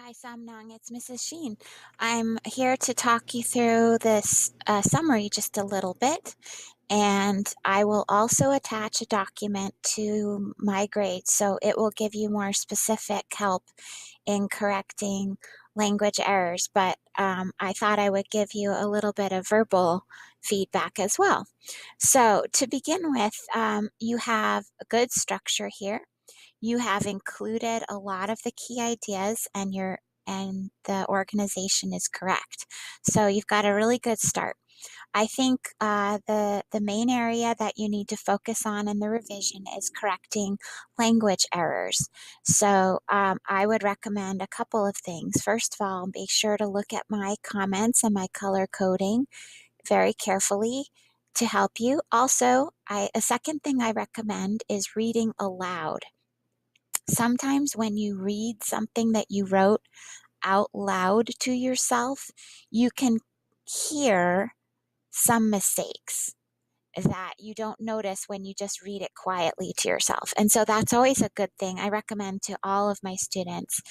Hi, Samnang. It's Mrs. Sheen. I'm here to talk you through this summary just a little bit, and I will also attach a document to my grades, so it will give you more specific help in correcting language errors. But I thought I would give you a little bit of verbal feedback as well. So to begin with, you have a good structure here. You have included a lot of the key ideas and the organization is correct. So you've got a really good start. I think the main area that you need to focus on in the revision is correcting language errors. So I would recommend a couple of things. First of all, be sure to look at my comments and my color coding very carefully to help you. Also, a second thing I recommend is reading aloud. Sometimes when you read something that you wrote out loud to yourself, you can hear some mistakes that you don't notice when you just read it quietly to yourself. And so that's always a good thing. I recommend to all of my students,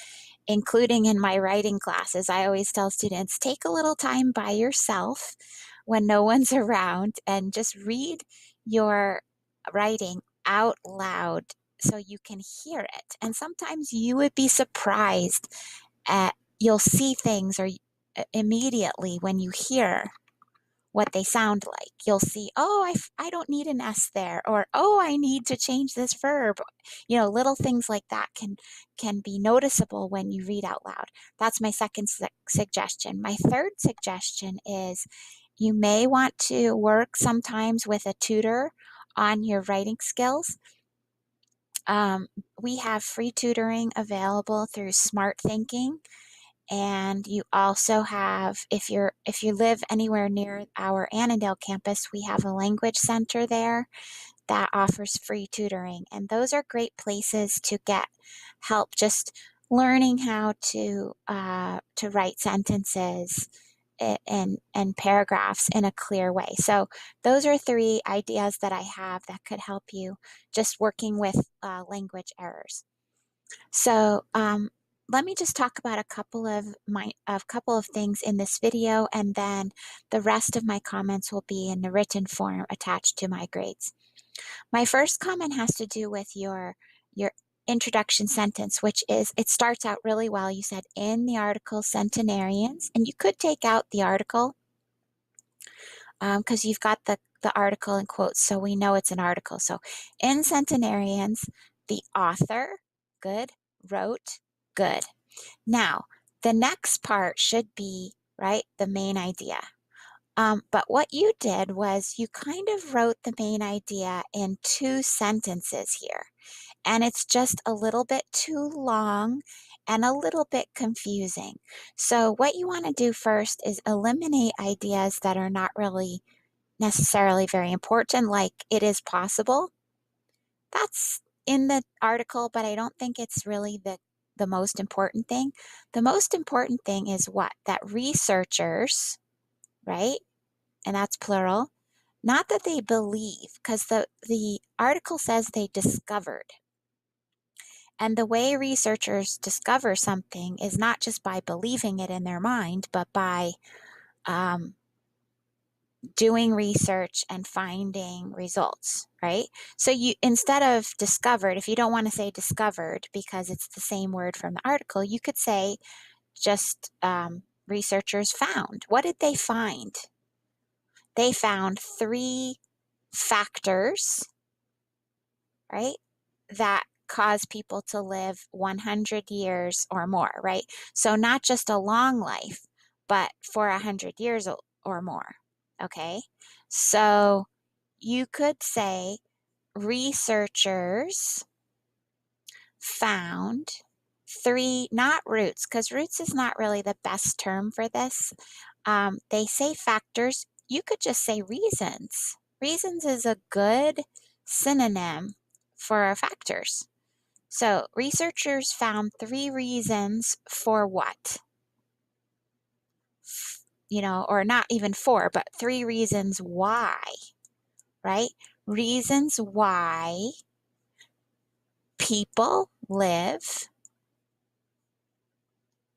including in my writing classes, I always tell students, take a little time by yourself when no one's around and just read your writing out loud so you can hear it. And sometimes you would be surprised at you'll see things or immediately when you hear what they sound like. You'll see, oh, I don't need an S there, or oh, I need to change this verb. You know, little things like that can be noticeable when you read out loud. That's my second suggestion. My third suggestion is you may want to work sometimes with a tutor on your writing skills. We have free tutoring available through Smart Thinking. And you also have, if you live anywhere near our Annandale campus, we have a language center there that offers free tutoring. And those are great places to get help just learning how to write sentences and paragraphs in a clear way. So those are three ideas that I have that could help you just working with language errors. So let me just talk about a couple of things in this video, and then the rest of my comments will be in the written form attached to my grades. My first comment has to do with your introduction sentence, which is, it starts out really well. You said in the article centenarians, and you could take out the article because you've got the article in quotes, so we know it's an article. So in centenarians, the author, good, wrote, good. Now, the next part should be, right, the main idea. But what you did was you kind of wrote the main idea in two sentences here. And it's just a little bit too long and a little bit confusing. So what you want to do first is eliminate ideas that are not really necessarily very important, like it is possible. That's in the article, but I don't think it's really the most important thing. The most important thing is what? That researchers, right? And that's plural. Not that they believe, because the article says they discovered. And the way researchers discover something is not just by believing it in their mind, but by doing research and finding results, right? So you, instead of discovered, if you don't want to say discovered because it's the same word from the article, you could say just researchers found. What did they find? They found 3 factors, right, that cause people to live 100 years or more, right? So not just a long life, but for 100 years or more, okay? So you could say researchers found 3, not roots, because roots is not really the best term for this. They say factors. You could just say reasons. Reasons is a good synonym for factors. So researchers found 3 reasons for what? You know, or not even 4, but 3 reasons why, right? Reasons why people live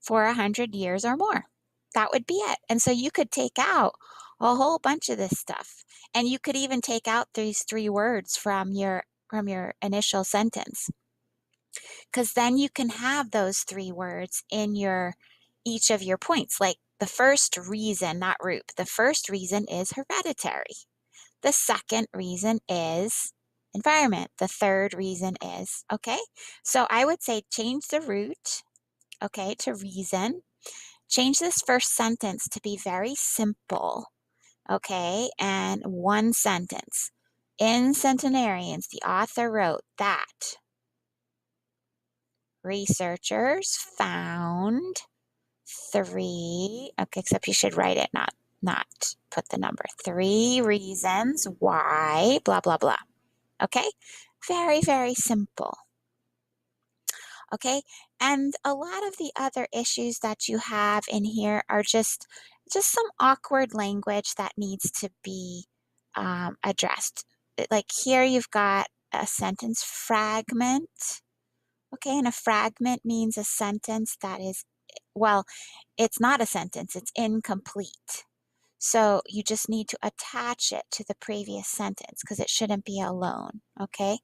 for 100 years or more. That would be it. And so you could take out a whole bunch of this stuff. And you could even take out these 3 words from your initial sentence. Because then you can have those 3 words in each of your points. Like the first reason, not root, the first reason is hereditary. The second reason is environment. The third reason is, okay? So I would say change the root, okay, to reason. Change this first sentence to be very simple, okay, and one sentence. In Centenarians, the author wrote that researchers found 3, okay, except you should write it, not put the number. 3 reasons why, blah, blah, blah. Okay? Very, very simple. Okay? And a lot of the other issues that you have in here are just some awkward language that needs to be addressed. Like here you've got a sentence fragment. Okay, and a fragment means a sentence that is, well, it's not a sentence, it's incomplete. So you just need to attach it to the previous sentence because it shouldn't be alone, okay?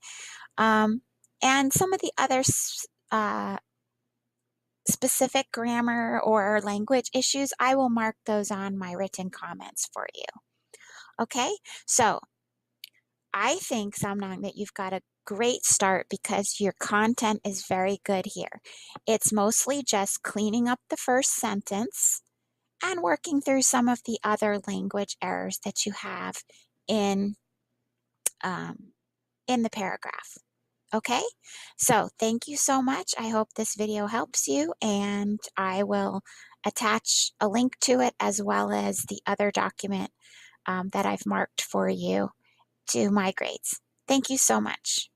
And some of the other specific grammar or language issues, I will mark those on my written comments for you, okay? So I think, Samnang, that you've got a great start because your content is very good here. It's mostly just cleaning up the first sentence and working through some of the other language errors that you have in, in the paragraph. Okay, so thank you so much. I hope this video helps you, and I will attach a link to it as well as the other document that I've marked for you to my grades. Thank you so much.